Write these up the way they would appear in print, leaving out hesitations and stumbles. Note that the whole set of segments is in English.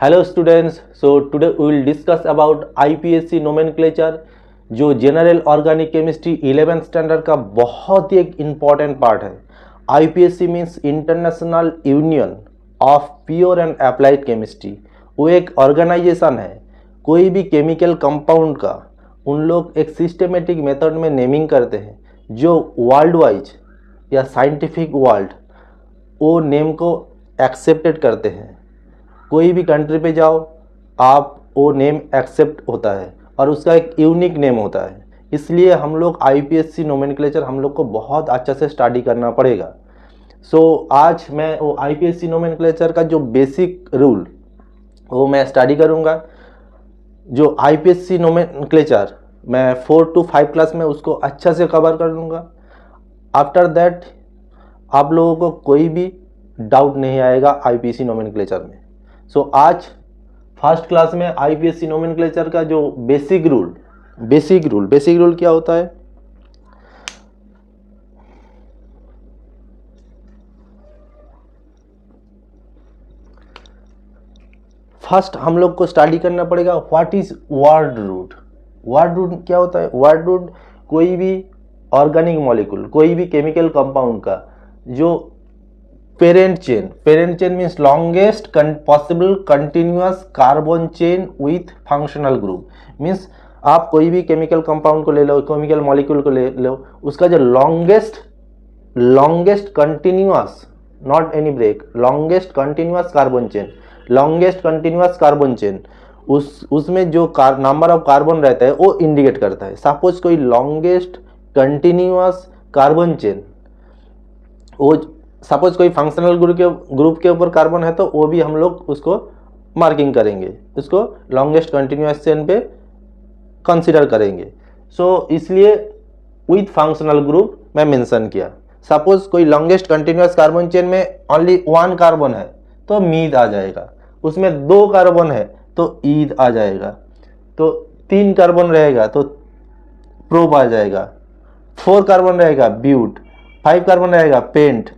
Hello students, so today we will discuss about IPSC nomenclature जो general organic chemistry 11th standard का बहुत ही एक important part है। IPSC means international union of pure and applied chemistry. वो एक organisation है, कोई भी केमिकल कंपाउंड का उन लोग एक सिस्टमेटिक मेथड में नेमिंग करते हैं जो वर्ल्ड वाइज या साइंटिफिक वर्ल्ड वो नेम को एक्सेप्टेड करते हैं। कोई भी कंट्री पे जाओ आप वो नेम एक्सेप्ट होता है और उसका एक यूनिक नेम होता है। इसलिए हम लोग IPSC नोमेनक्लेचर हम लोग को बहुत अच्छा से स्टडी करना पड़ेगा। आज मैं वो IPSC नोमेनक्लेचर का जो बेसिक रूल वो मैं स्टडी करूँगा। जो IPSC नोमेनक्लेचर मैं 4 to 5 क्लास में उसको अच्छा से कवर कर लूँगा। आफ्टर दैट आप लोगों को कोई भी डाउट नहीं आएगा IPSC नोमेनक्लेचर में। आज फर्स्ट क्लास में IPSC नोमेनक्लेचर का जो बेसिक रूल क्या होता है। फर्स्ट हम लोग को स्टडी करना पड़ेगा what is word root. Word root क्या होता है? वर्ड रूट कोई भी ऑर्गेनिक मॉलिक्यूल, कोई भी केमिकल कंपाउंड का जो parent chain means longest possible continuous carbon chain with functional group. Means आप कोई भी केमिकल कंपाउंड को ले लो, केमिकल मॉलिक्यूल को ले लो, उसका जो longest continuous, not any break, longest continuous carbon chain उसमें जो नंबर ऑफ कार्बन रहता है वो इंडिकेट करता है। सपोज कोई लॉन्गेस्ट कंटिन्यूअस कार्बन चेन, वो सपोज कोई फंक्शनल ग्रुप के ऊपर कार्बन है तो वो भी हम लोग उसको मार्किंग करेंगे, उसको लॉन्गेस्ट कंटिन्यूअस चेन पे कंसीडर करेंगे। इसलिए विथ फंक्शनल ग्रुप मैं मेंशन किया। सपोज कोई लॉन्गेस्ट कंटिन्यूअस कार्बन चेन में ओनली 1 कार्बन है तो मीथ आ जाएगा, उसमें 2 कार्बन है तो ईथ आ जाएगा, तो 3 कार्बन रहेगा तो प्रोप आ जाएगा, 4 कार्बन रहेगा ब्यूट, 5 कार्बन रहेगा पेंट,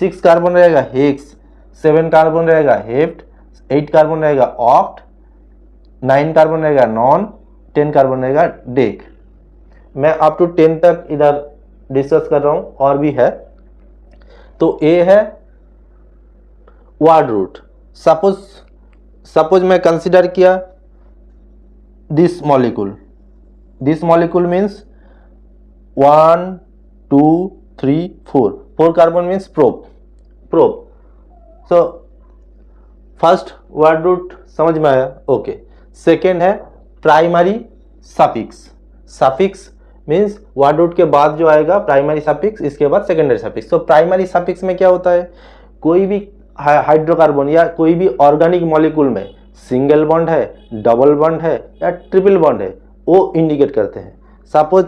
6 कार्बन रहेगा हेक्स, 7 कार्बन रहेगा हेप्ट, 8 कार्बन रहेगा ऑक्ट, 9 कार्बन रहेगा नॉन, 10 कार्बन रहेगा डेक। मैं अप टू 10 तक इधर डिस्कस कर रहा हूं, और भी है। तो ए है वर्ड रूट। सपोज मैं कंसिडर किया this molecule means 1 2 3 4 carbon means prop. First word root समझ में आया? ओके। सेकेंड है primary suffix means word root के बाद जो आएगा प्राइमरी सफिक्स, इसके बाद सेकेंडरी सफिक्स। तो प्राइमरी सफिक्स में क्या होता है? कोई भी हाइड्रोकार्बन या कोई भी ऑर्गेनिक मॉलिक्यूल में सिंगल बॉन्ड है, डबल बॉन्ड है या ट्रिपल बॉन्ड है, वो इंडिकेट करते हैं। सपोज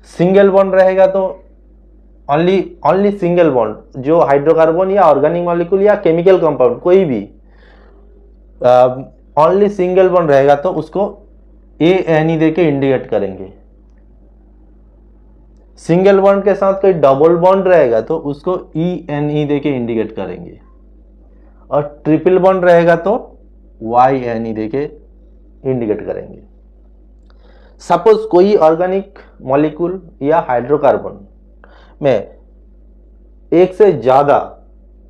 सिंगल बॉन्ड रहेगा तो ओनली सिंगल बॉन्ड, जो हाइड्रोकार्बन या ऑर्गेनिक मॉलिक्यूल या केमिकल कंपाउंड कोई भी ओनली सिंगल बॉन्ड रहेगा तो उसको ANE दे के इंडिकेट करेंगे। सिंगल बॉन्ड के साथ कोई डबल बॉन्ड रहेगा तो उसको ENE दे के इंडिकेट करेंगे, और ट्रिपल बॉन्ड रहेगा तो YNE दे के इंडिकेट करेंगे। सपोज कोई ऑर्गेनिक मॉलिक्यूल या हाइड्रोकार्बन में एक से ज्यादा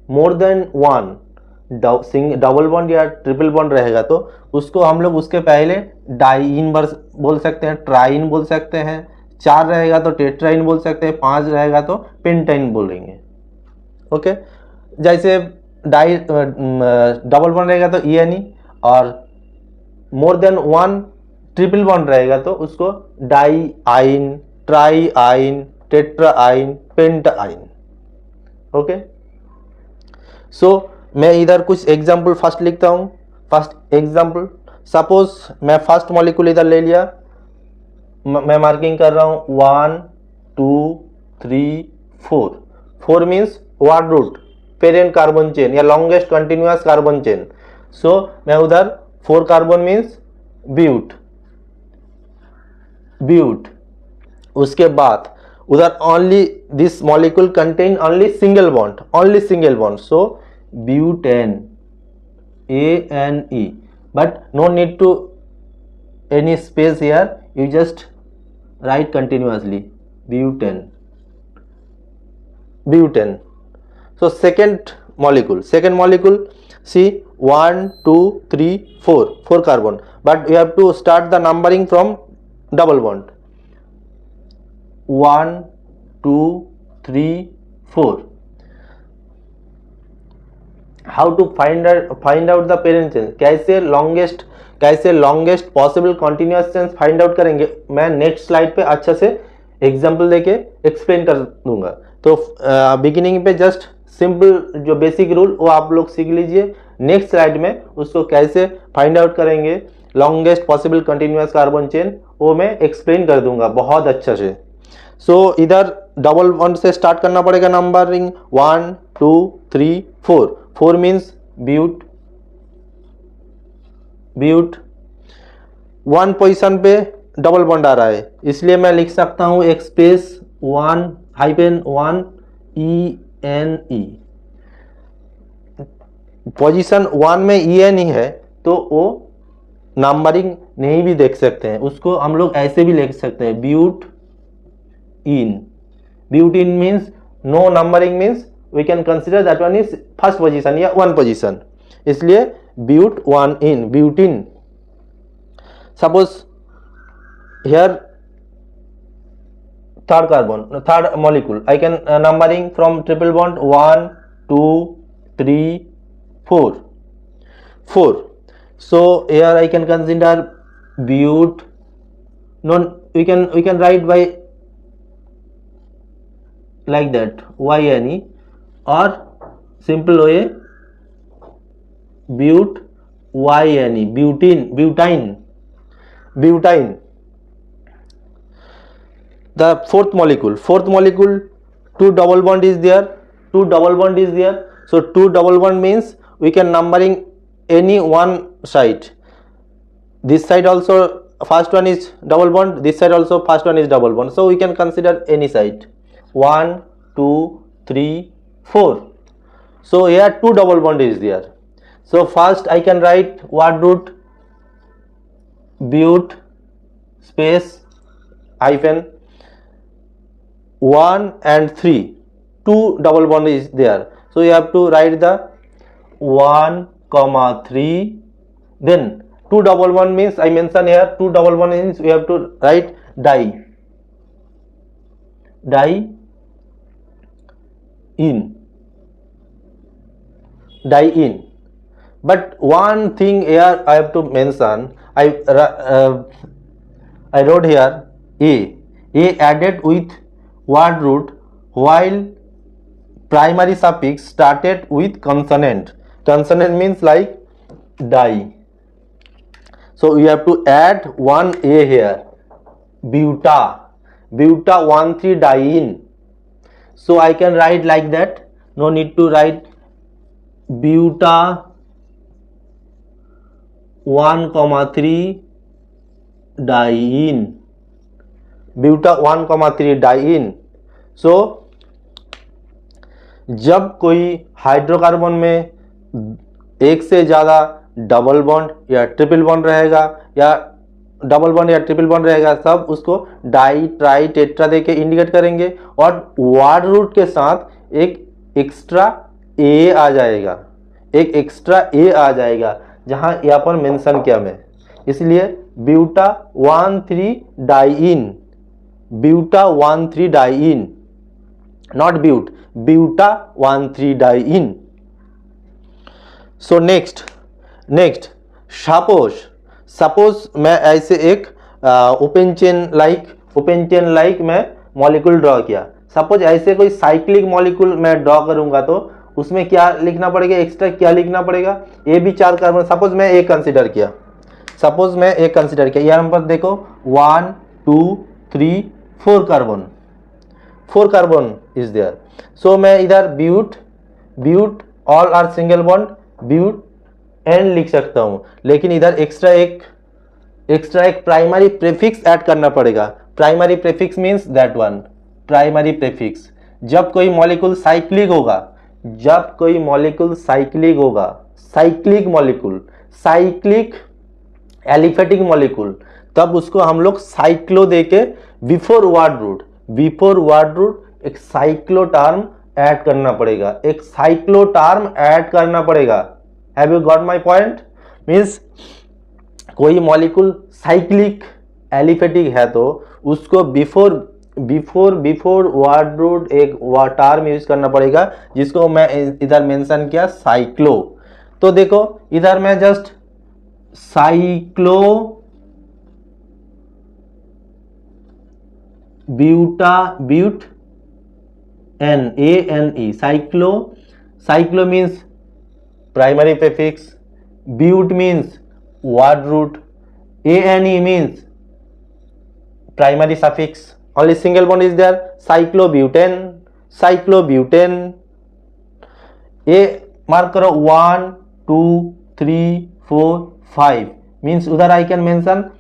मोर देन 1 डबल बॉन्ड या ट्रिपल बॉन्ड रहेगा तो उसको हम लोग उसके पहले डाइइन बोल सकते हैं, ट्राइन बोल सकते हैं, 4 रहेगा तो टेट्राइन बोल सकते हैं, 5 रहेगा तो पेंटाइन बोलेंगे। ओके। जैसे डबल बॉन्ड रहेगा तो ENE, और मोर देन 1 ट्रिपल बॉन्ड रहेगा तो उसको डाइआइन, ट्राइआइन, टेट्राआइन, पेंटाआइन। ओके। मैं इधर कुछ एग्जाम्पल फर्स्ट लिखता हूं। फर्स्ट एग्जाम्पल, सपोज मैं फर्स्ट मॉलिक्यूल इधर ले लिया, मैं मार्किंग कर रहा हूं 1 2 3 4 means word root parent carbon chain या लॉन्गेस्ट कंटिन्यूअस कार्बन चेन। मैं उधर 4 कार्बन मीन्स ब्यूट। उसके बाद उधर only this molecule contain only single bond, so butane. ANE, but no need to any space here, you just write continuously butane. So second molecule, see 1 2 3 4 carbon, but we have to start the numbering from double bond. 1 2 3 4. How to find out the parent chain? कैसे longest possible continuous chains find out करेंगे, मैं next slide पे अच्छा से example देके explain कर दूंगा। तो बिगिनिंग पे जस्ट सिंपल जो बेसिक रूल वो आप लोग सीख लीजिए, नेक्स्ट स्लाइड में उसको कैसे फाइंड आउट करेंगे longest possible continuous carbon chain वो मैं एक्सप्लेन कर दूंगा बहुत अच्छा से। सो इधर डबल बॉन्ड से स्टार्ट करना पड़ेगा नंबरिंग 1 2 3 4। 4 मीन्स ब्यूट 1 पोजीशन पे डबल बॉन्ड आ रहा है, इसलिए मैं लिख सकता हूं एक स्पेस 1-1 ENE। पोजीशन 1 में ENE है तो वो नंबरिंग नहीं भी देख सकते हैं, उसको हम लोग ऐसे भी लिख सकते हैं butene means no numbering means we can consider that one is first position या 1 पोजीशन, इसलिए butene. Suppose here third molecule, I can numbering from triple bond 1 2 3 4। So here I can consider but we can write by like that YNE or simple way YNE butane। The fourth molecule 2 double bond is there, so 2 double bond means we can numbering any one side, this side also first one is double bond, this side also first one is double bond, so we can consider any side 1 2 3 4। so here 2 double bond is there, so first I can write word root but space hyphen 1 and 3, 2 double bond is there, so you have to write the 1 comma 3, then 2 double bond means I mention here 2 double bond means we have to write die in, but one thing here I have to mention, I wrote here a added with word root while primary suffix started with consonant means like die, so we have to add one a here, buta 1,3 diene, so I can write like that, no need to write buta 1,3 diene, buta 1,3 diene। सो जब कोई hydrocarbon में एक से ज़्यादा double bond या triple bond रहेगा सब उसको डाई ट्राई टेट्रा देके इंडिकेट करेंगे, और वर्ड रूट के साथ एक एक्स्ट्रा ए आ जाएगा जहां यहाँ पर मेंशन किया मैं, इसलिए buta 1,3 diene not buta 1,3 diene। so next suppose मैं ऐसे एक ओपन चेन लाइक मैं मॉलिक्यूल ड्रॉ किया, सपोज ऐसे कोई साइक्लिक मॉलिक्यूल मैं ड्रॉ करूंगा तो उसमें क्या लिखना पड़ेगा, एक्स्ट्रा क्या लिखना पड़ेगा, ये भी 4 कार्बन, सपोज मैं एक कंसिडर किया यहाँ पर देखो 1 2 3 4 कार्बन इज देयर, सो मैं इधर but all are single bond but and लिख सकता हूं, लेकिन इधर एक्स्ट्रा एक प्राइमरी प्रीफिक्स ऐड करना पड़ेगा। Primary prefix means that one, primary prefix जब कोई मॉलिक्यूल साइक्लिक होगा cyclic molecule, cyclic aliphatic molecule, तब उसको हम लोग साइक्लो देके बिफोर वर्ड रूट एक साइक्लो टर्म ऐड करना पड़ेगा, एक साइक्लो टर्म ऐड करना पड़ेगा। Have you got my point? Means कोई मॉलिक्यूल साइक्लिक एलिफेटिक है तो उसको बिफोर वर्ड रूट एक टर्म यूज करना पड़ेगा, जिसको मैं इधर मेंशन किया साइक्लो। तो देखो इधर मैं just cyclo but ANE cyclo means primary prefix, but means word root, ANE means primary suffix, only single bond is there, cyclobutane, a mark करो 1 2 3 4 5 means उधर I can mention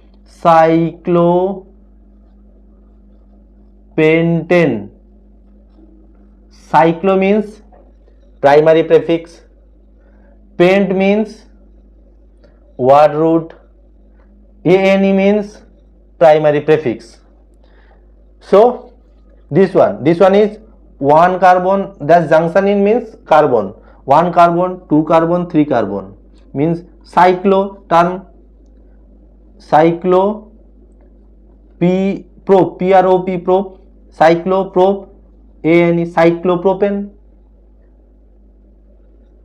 cyclopentane, cyclo means primary prefix, pent means word root, ANE means primary prefix. So this one is one carbon, that junction in means carbon, one carbon, two carbon, three carbon means cyclo term, cyclo prop, cycloprop, ANE cyclopropane.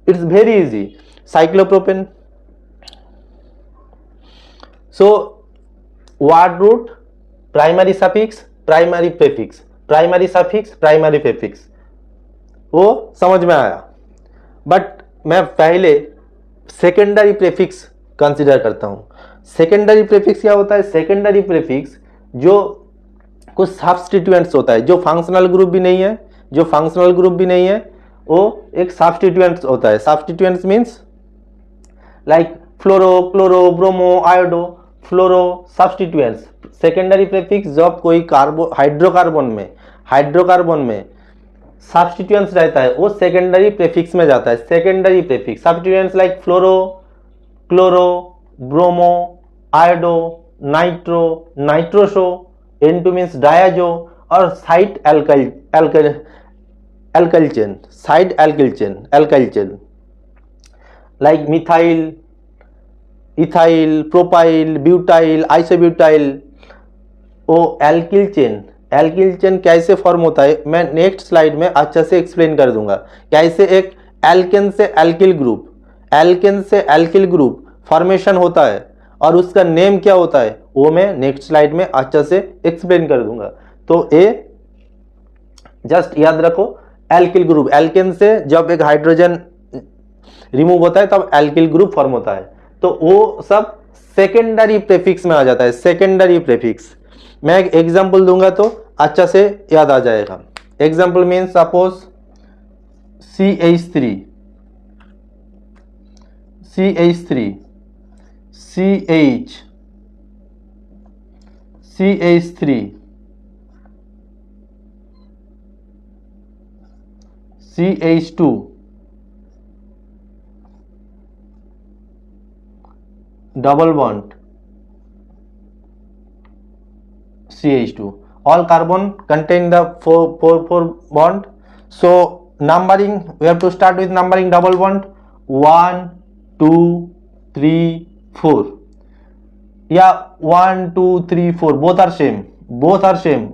It's very easy, cyclopropane. So word root, primary suffix, primary prefix, primary suffix, primary prefix, वो समझ में आया। But मैं पहले secondary prefix consider करता हूँ। Secondary prefix क्या होता है? सेकेंडरी प्रीफिक्स जो कुछ सब्स्टिट्यूएंट्स होता है, जो फंक्शनल ग्रुप भी नहीं है, वो एक सब्स्टिट्यूएंट्स होता है। Substituents means like fluoro, chloro, bromo, iodo, फ्लोरो सब्स्टिट्यूएंट्स। सेकेंडरी प्रीफिक्स जब कोई हाइड्रोकार्बन में सब्स्टिट्यूएंट्स रहता है वो सेकेंडरी प्रीफिक्स में जाता है। Secondary prefix substituents like fluoro, chloro, bromo, iodo, nitro, nitroso, N2 means diazo, और side alkyl chain like methyl, ethyl, propyl, butyl, isobutyl. ओ एल्किल चेन कैसे फॉर्म होता है मैं नेक्स्ट स्लाइड में अच्छा से एक्सप्लेन कर दूंगा। कैसे एक एल्केन से एल्किल ग्रुप फॉर्मेशन होता है और उसका नेम क्या होता है वो मैं नेक्स्ट स्लाइड में अच्छा से एक्सप्लेन कर दूंगा। तो ए जस्ट याद रखो, एल्किल ग्रुप, एल्केन से जब एक हाइड्रोजन रिमूव होता है तब एल्किल ग्रुप फॉर्म होता है, तो वो सब सेकेंडरी प्रीफिक्स में आ जाता है। सेकेंडरी प्रीफिक्स मैं एक एग्जांपल दूंगा तो अच्छा से याद आ जाएगा। Example means suppose CH3, CH2, double bond CH2, all carbon contain the four bond. So numbering, we have to start with numbering double bond 1 2 3 4, yeah 1 2 3 4 both are same,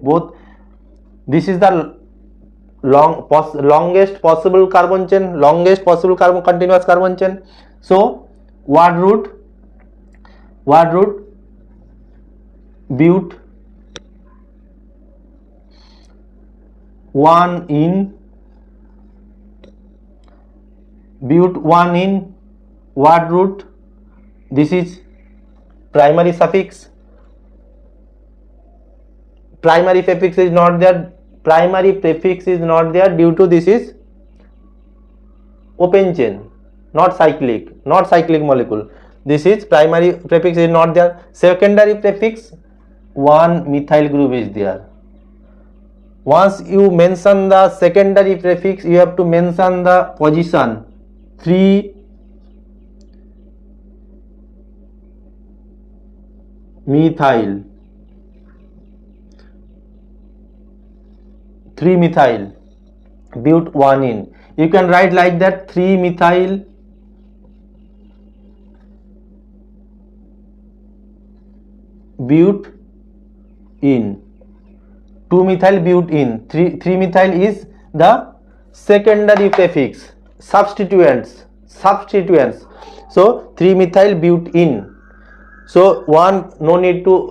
both this is the longest possible carbon chain, continuous carbon chain. So word root but 1 in word root, this is primary suffix, primary prefix is not there due to this is open chain, not cyclic molecule. This is primary prefix is not there. Secondary prefix, one methyl group is there. Once you mention the secondary prefix, you have to mention the position 3 methyl, 3 methyl but 1 in. You can write like that, 3 methyl but in, 2 methyl but in, 3 methyl is the secondary prefix, substituents. So 3 methyl but in. So one, no need to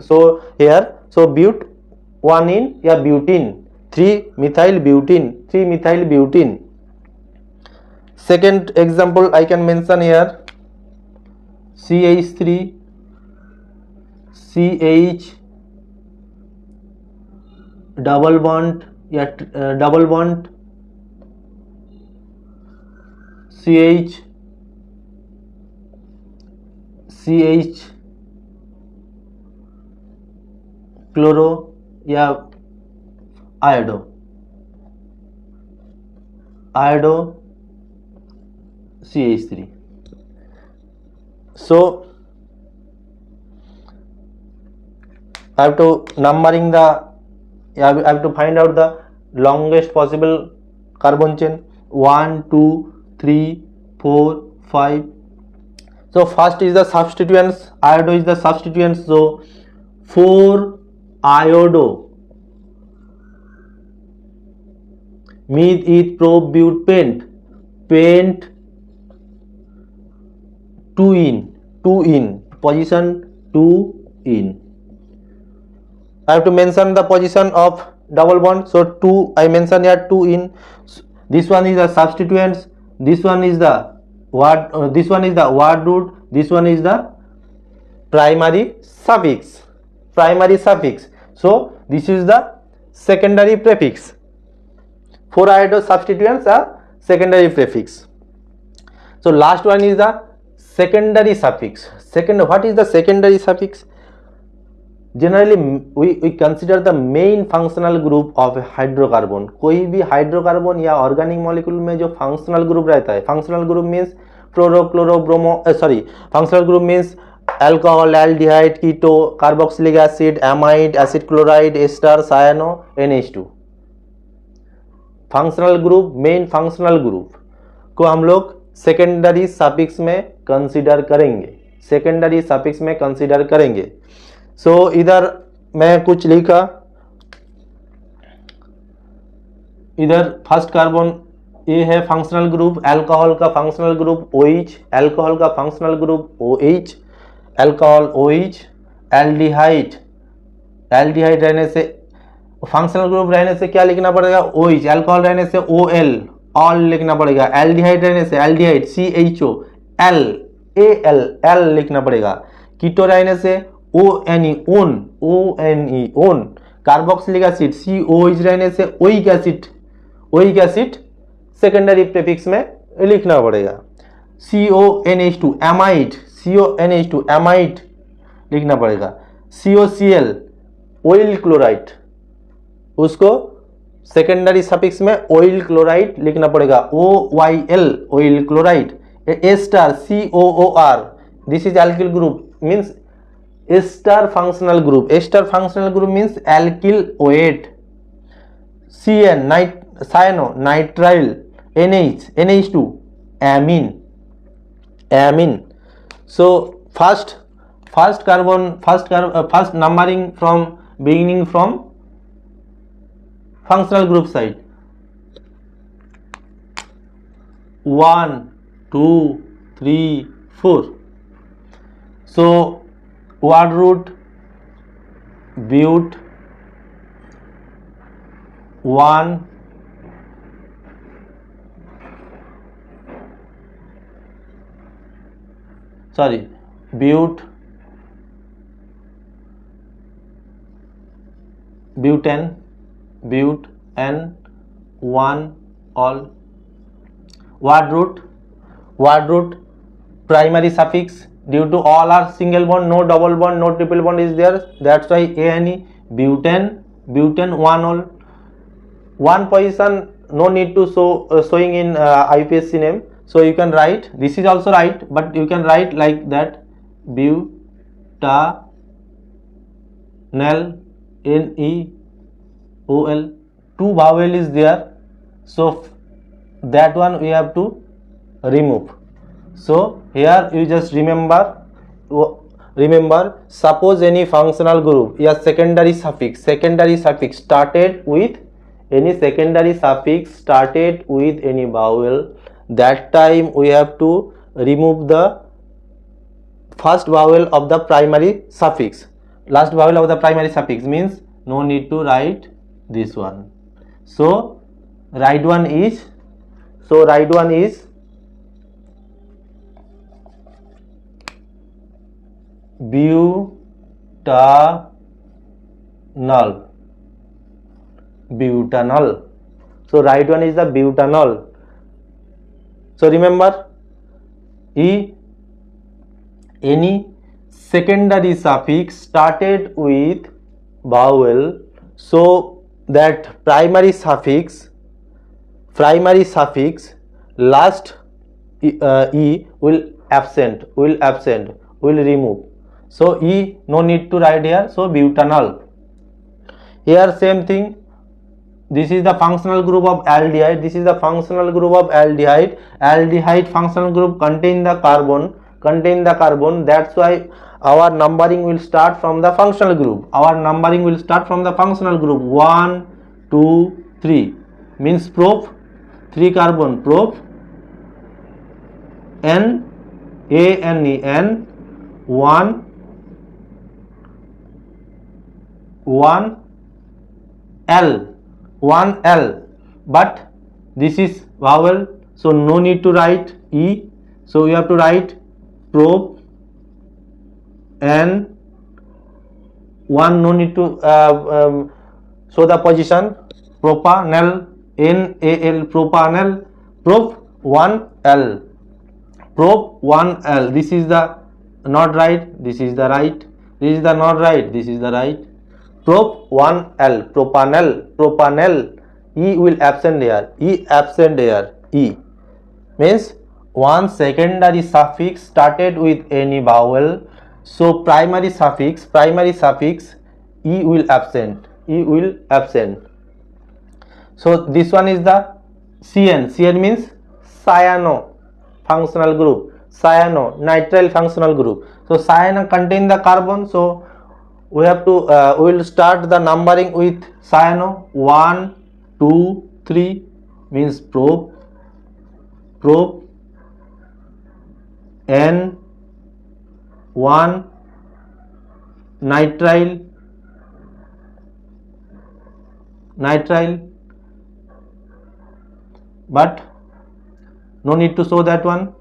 so here, so but 1 in, yeah, butene, 3 methyl butene. Second example I can mention here, CH3 CH double bond, yeah, double bond CH chloro, yeah, iodo CH3. So I have to numbering the, I have to find out the longest possible carbon chain, 1 2 3 4 5. So first is the substituents, iodo is the substituents, so 4 iodo meet with probe but paint 2 in position 2 in. I have to mention the position of double bond, so 2 I mention here, 2 in. This one is the substituents, this one is the word, this one is the word root, this one is the primary suffix. So this is the secondary prefix. 4 iodo substituents are secondary prefix. So last one is the secondary suffix. What is the secondary suffix? Generally we consider the main functional group of hydrocarbon. कोई भी hydrocarbon या organic molecule में जो functional group रहता है, functional group means fluoro chloro bromo, functional group means alcohol, aldehyde, keto, carboxylic acid, amide, acid chloride, ester, cyano, NH2. Functional group, main functional group को हम लोग सेकेंडरी सफिक्स में consider करेंगे. सो इधर मैं कुछ लिखा, इधर फर्स्ट कार्बन ये है फंक्शनल ग्रुप, अल्कोहल का फंक्शनल ग्रुप OH, अल्कोहल का functional group OH, alcohol OH, aldehyde रहने से, फंक्शनल ग्रुप रहने से क्या लिखना पड़ेगा, OH, अल्कोहल रहने से OL, ऑल लिखना पड़ेगा, एल्डिहाइड रहने से एल्डिहाइड CHO, L लिखना पड़ेगा, कीटो रहने से ONE, own, carboxylic acid COH रहने से ओइक एसिड सेकेंडरी प्रीफिक्स में लिखना पड़ेगा, CONH2 एमाइड लिखना पड़ेगा, COCl ऑयल क्लोराइड, उसको सेकेंडरी सफिक्स में ऑयल क्लोराइड लिखना पड़ेगा, OYL oyl chloride, ester COOR, this is alkyl group means ester functional group means alkyl oate, CN cyano nitrile, NH2 amine. So first numbering from beginning from functional group side, 1 2 3 4. So word root but 1 butane and 1 all. Word root primary suffix, due to all are single bond, no double bond, no triple bond is there, that's why ANE, butane 1 all. One position no need to showing in IUPAC name, so you can write, this is also right, but you can write like that, butane Neol, Neol. Two vowel is there, so that one we have to remove. So here you just remember, suppose any functional group, yeah, secondary suffix started with any vowel, that time we have to remove the first vowel of the primary suffix. Last vowel of the primary suffix means no need to write this one. So right one is butanol. So right one is the butanol. So remember, any secondary suffix started with vowel, so that primary suffix last e will absent, will remove. So e no need to write here, so butanol. Here same thing, this is the functional group of aldehyde, aldehyde functional group contain the carbon, that's why our numbering will start from the functional group. 1, 2, 3 means prop, 3 carbon, prop, N, A, N, E, N, 1, L, but this is vowel, so no need to write E, so we have to write prop, N, 1, no need to show the position, propanol, NaL, propanol, prop 1L, this is the not right, this is the right, this is the not right, this is the right, prop 1L, propanol, E will absent here, E means one secondary suffix started with any vowel, so primary suffix E will absent, so this one is the CN means cyano functional group, nitrile functional group. So cyano contain the carbon, so we have to we will start the numbering with cyano. 1, 2, 3 means prop, N, 1, nitrile, but no need to show that one,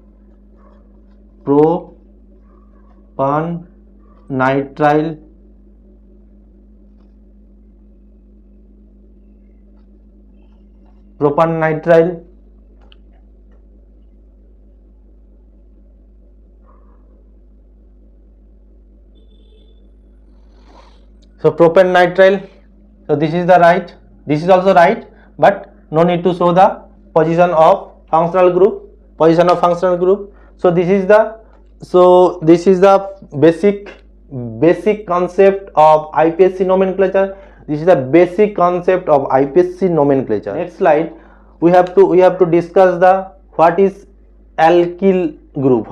propanitrile, so propanitrile, so this is the right, this is also right, but no need to show the position of functional group, so this is the basic concept of IPSC nomenclature. Next slide, we have to discuss the what is alkyl group,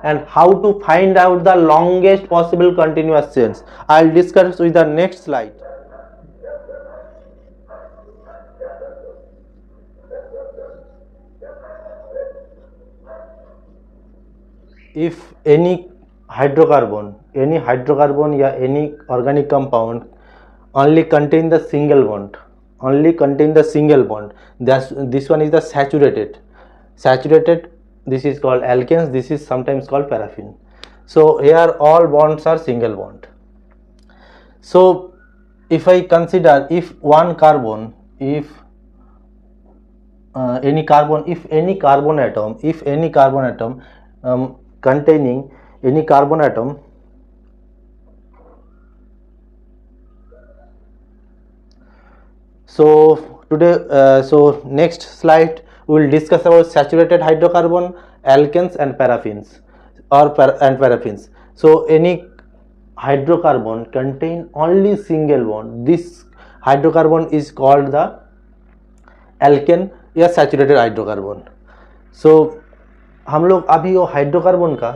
and how to find out the longest possible continuous chains. I'll discuss with the next slide. If any hydrocarbon या any organic compound only contain the single bond, this one is the saturated, this is called alkanes, this is sometimes called paraffin. So here all bonds are single bond. So if I consider, if any carbon atom containing any carbon atom, so today so next slide we will discuss about saturated hydrocarbon, alkanes and paraffins, So any hydrocarbon contain only single bond, this hydrocarbon is called the alkane या saturated hydrocarbon. सो हम लोग अभी वो hydrocarbon का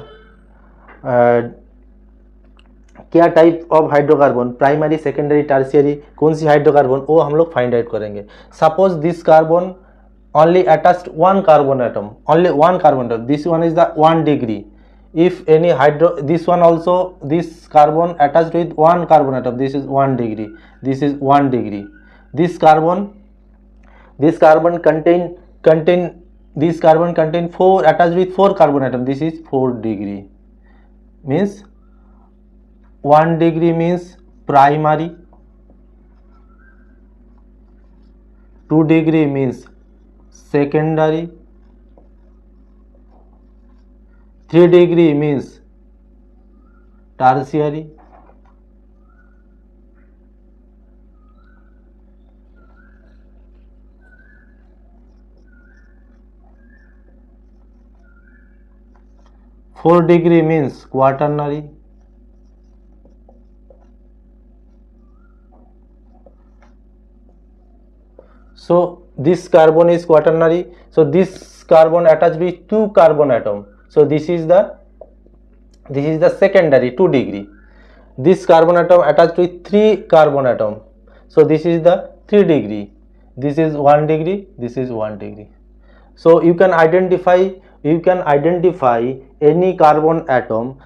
क्या type of hydrocarbon, primary, secondary, tertiary, कौन सी hydrocarbon, वो हम लोग फाइंड आउट करेंगे. Suppose this carbon only attached one carbon atom, only one carbon atom, this one is the 1 degree. If any this one also, this carbon attached with one carbon atom, this is 1 degree, this is 1 degree. This carbon contain 4 attached with 4 carbon atom, this is 4 degree. Means 1 degree means primary, 2 degree means secondary, 3 degree means tertiary, 4 degree means quaternary, so this carbon is quaternary. So this carbon attached with 2 carbon atom, so this is the secondary, 2 degree. This carbon atom attached with 3 carbon atom, so this is the 3 degree. This is 1 degree, this is 1 degree. So you can identify any carbon atom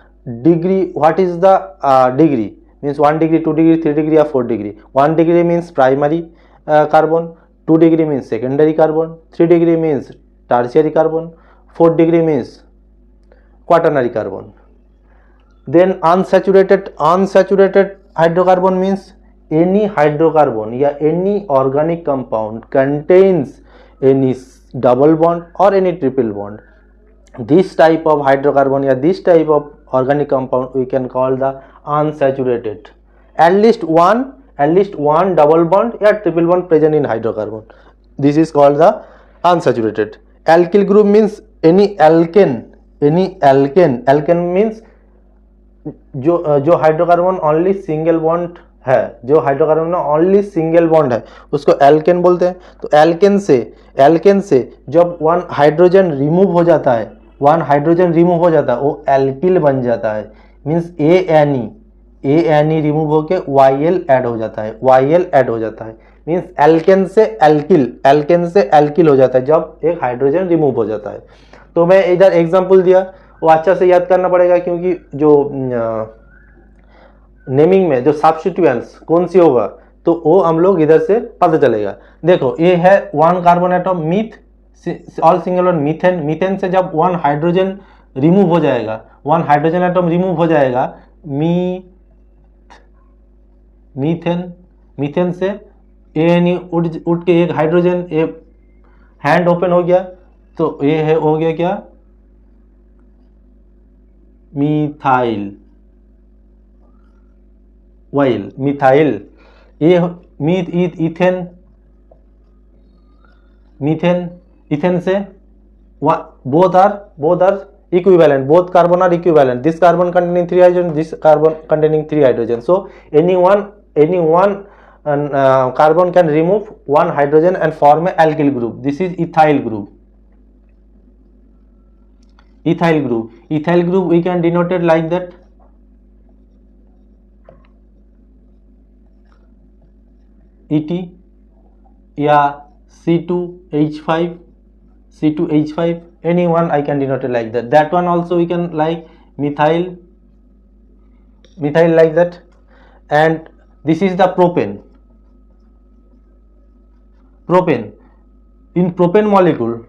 degree. What is the degree? Means 1 degree, 2 degree, 3 degree or 4 degree. 1 degree means primary carbon, 2 degree means secondary carbon, 3 degree means tertiary carbon, 4 degree means quaternary carbon. Then unsaturated hydrocarbon means any hydrocarbon या any organic compound contains any double bond or any triple bond. This type of hydrocarbon या this type of organic compound we can call the unsaturated. At least one double bond या triple bond present in hydrocarbon. This is called the unsaturated. Alkyl group means any alkane. Alkane means जो hydrocarbon only single bond है, जो hydrocarbon में only single bond है उसको alkene बोलते हैं. तो एल्केन से जब वन हाइड्रोजन रिमूव हो जाता है वो एल्किल बन जाता है. Means A N E remove होके YL ऐड हो जाता है. मीन्स एल्केन से एल्किल हो जाता है जब एक हाइड्रोजन रिमूव हो जाता है. तो मैं इधर एग्जांपल दिया, वो अच्छा से याद करना पड़ेगा क्योंकि जो नेमिंग में जो सब्स्टिट्यूएंट्स कौन सी होगा तो वो हम लोग इधर से पता चलेगा. देखो ये है 1 carbon atom myth, all single one methane से जब 1 हाइड्रोजन रिमूव हो जाएगा, 1 हाइड्रोजन एटम रिमूव हो जाएगा मीथेन से एन उठ के एक हाइड्रोजन हैंड ओपन हो गया, तो ये है हो गया क्या मिथाइल. ये इथेन से both are equivalent, both carbon are equivalent. This carbon containing 3 hydrogen, this carbon containing 3 hydrogen. So any one carbon can remove 1 hydrogen and form a alkyl group. This is ethyl group. Ethyl group we can denote it like that. ET या C2H5, any one I can denote it like that. That one also we can like methyl like that. And this is the propane. In propane molecule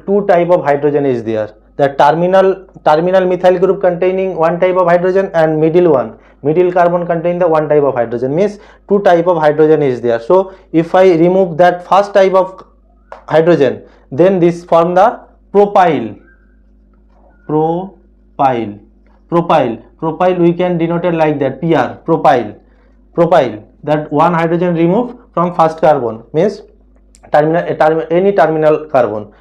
2 type of hydrogen is there. The terminal methyl group containing 1 type of hydrogen and middle carbon contain the 1 type of hydrogen, means 2 type of hydrogen is there. So if I remove that first type of hydrogen, then this form the propyl. We can denote it like that, PR, propyl, that 1 hydrogen removed from first carbon, means any terminal carbon,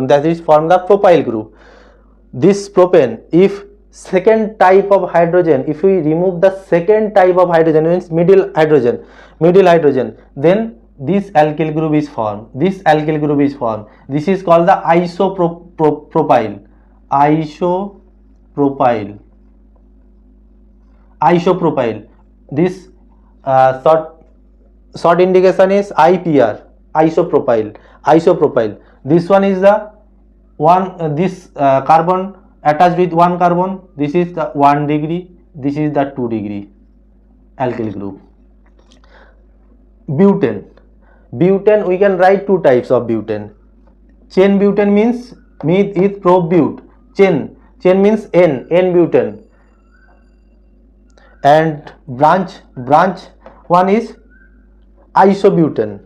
that is form the propyl group. this propane, if second type of hydrogen, if we remove the second type of hydrogen, means middle hydrogen, then this alkyl group is formed. This alkyl group is formed. This is called the isopropyl. Isopropyl. This short indication is IPR. Isopropyl. This one is the one. This carbon attached with one carbon. This is the 1 degree. This is the 2 degree alkyl group. Butane. Butane, we can write two types of butane. Chain butane means with pro-but. Chain means N butane. And branch one is isobutane.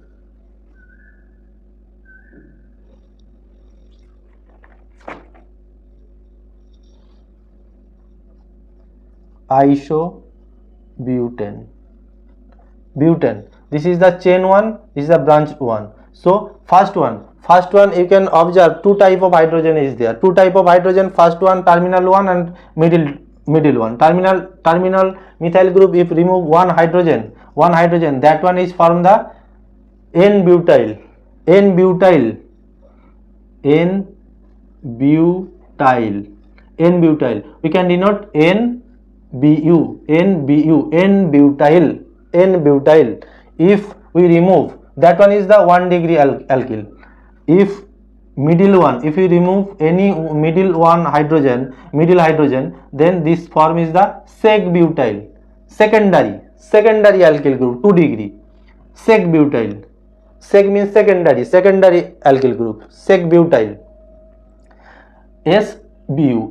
Butane. This is the chain one, this is the branch one. So first one you can observe two type of hydrogen is there. Two type of hydrogen, first one terminal one and middle one. Terminal methyl group, if remove one hydrogen, that one is from the N-butyl. We can denote N-butyl. If we remove, that one is the 1 degree alkyl. If middle one, if we remove any middle hydrogen, then this form is the sec-butyl, secondary alkyl group, 2 degree. Sec-butyl. Sec means secondary alkyl group, sec-butyl. SBU.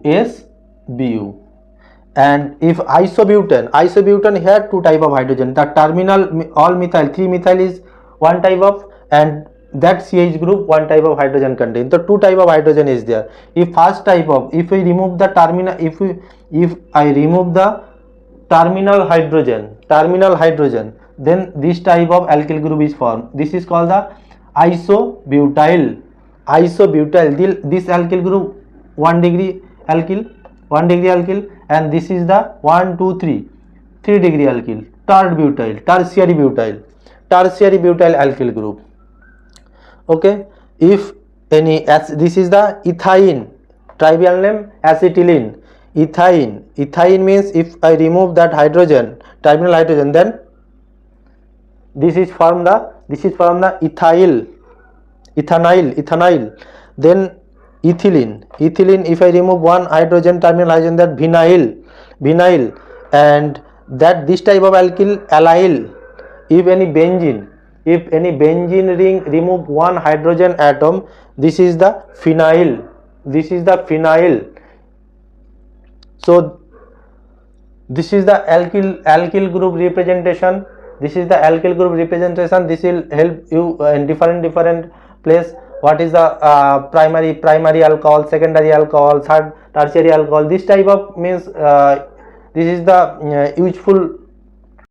And if isobutane here two type of hydrogen. The terminal all methyl, 3 methyl is one type of, and that CH group one type of hydrogen contain. So two type of hydrogen is there. If first type of, if we remove the terminal, if I remove the terminal hydrogen, then this type of alkyl group is formed. This is called the isobutyl. This alkyl group 1 degree alkyl, and this is the 3 degree alkyl, tertiary butyl alkyl group. Okay, if any, this is the ethine, trivial name acetylene. Ethine means if I remove that hydrogen, terminal hydrogen, then this is from the ethynyl, then ethylene, if I remove one hydrogen, terminal hydrogen, that vinyl, and that this type of alkyl, allyl. If any benzene ring remove one hydrogen atom, this is the phenyl. So this is the alkyl group representation. This will help you in different place. What is the primary alcohol, secondary alcohol, tertiary alcohol. This type of means this is the useful